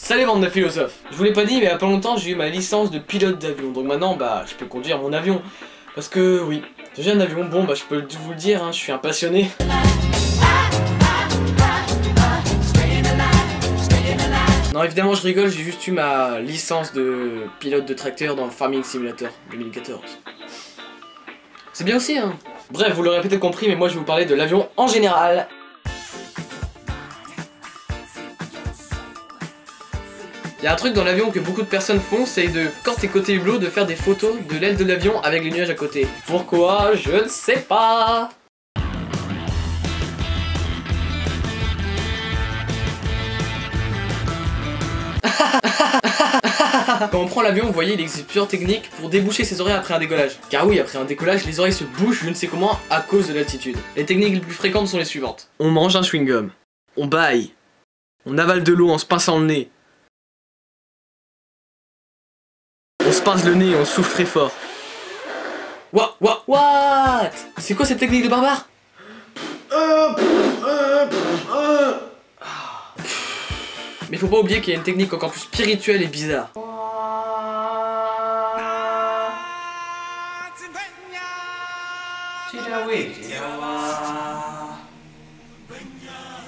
Salut bande de philosophes. Je vous l'ai pas dit mais il y a pas longtemps j'ai eu ma licence de pilote d'avion. Donc maintenant bah je peux conduire mon avion. Parce que oui, j'ai un avion, bon bah je peux vous le dire, hein, je suis un passionné. Non évidemment je rigole, j'ai juste eu ma licence de pilote de tracteur dans Farming Simulator 2014. C'est bien aussi hein. Bref, vous l'aurez peut-être compris mais moi je vais vous parler de l'avion en général. Il y a un truc dans l'avion que beaucoup de personnes font, c'est de, quand t'es côté hublot, de faire des photos de l'aile de l'avion avec les nuages à côté. Pourquoi? Je ne sais pas. Quand on prend l'avion, vous voyez, il existe plusieurs techniques pour déboucher ses oreilles après un décollage. Car oui, après un décollage, les oreilles se bouchent, je ne sais comment, à cause de l'altitude. Les techniques les plus fréquentes sont les suivantes. On mange un chewing-gum. On bâille. On avale de l'eau en se pinçant le nez. On se pince le nez et on souffle très fort. What? C'est quoi cette technique de barbare? Mais faut pas oublier qu'il y a une technique encore plus spirituelle et bizarre.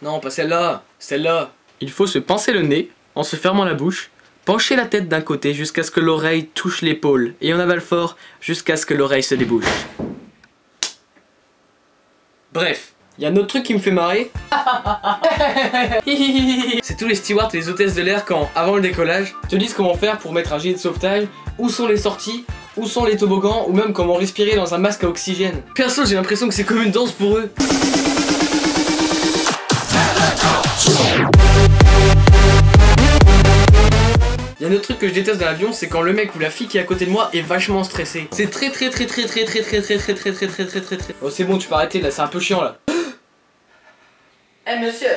Non, pas celle-là, celle-là. Il faut se pincer le nez en se fermant la bouche, pencher la tête d'un côté jusqu'à ce que l'oreille touche l'épaule et on avale fort jusqu'à ce que l'oreille se débouche. Bref, il y a un autre truc qui me fait marrer. C'est tous les stewards et les hôtesses de l'air quand, avant le décollage, te disent comment faire pour mettre un gilet de sauvetage, où sont les sorties, où sont les toboggans, ou même comment respirer dans un masque à oxygène. Perso, j'ai l'impression que c'est comme une danse pour eux. Il y a un autre truc que je déteste dans l'avion, c'est quand le mec ou la fille qui est à côté de moi est vachement stressé. C'est très. Oh c'est bon, tu peux arrêter là, c'est un peu chiant là. Eh monsieur,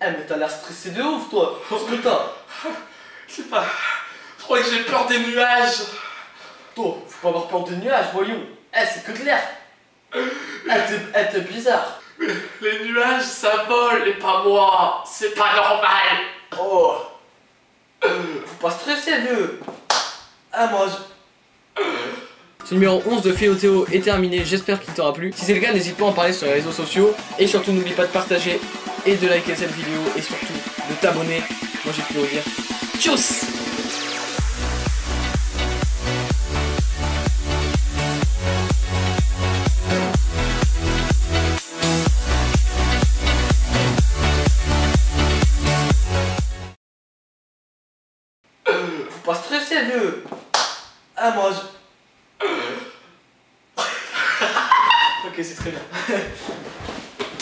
mais t'as l'air stressé de ouf toi. Qu'est-ce que t'as? Je sais pas, je crois que j'ai peur des nuages. Toi, faut pas avoir peur des nuages, voyons. C'est que de l'air. T'es bizarre. Mais les nuages ça vole et pas moi, c'est pas normal. Oh. Faut pas stresser vieux. Moi Ce numéro 11 de Philothéo est terminé, j'espère qu'il t'aura plu. Si c'est le cas, n'hésite pas à en parler sur les réseaux sociaux. Et surtout n'oublie pas de partager et de liker cette vidéo. Et surtout de t'abonner. Moi j'ai plus à vous dire. Tchuss. Faut pas stresser vieux. Ok c'est très bien.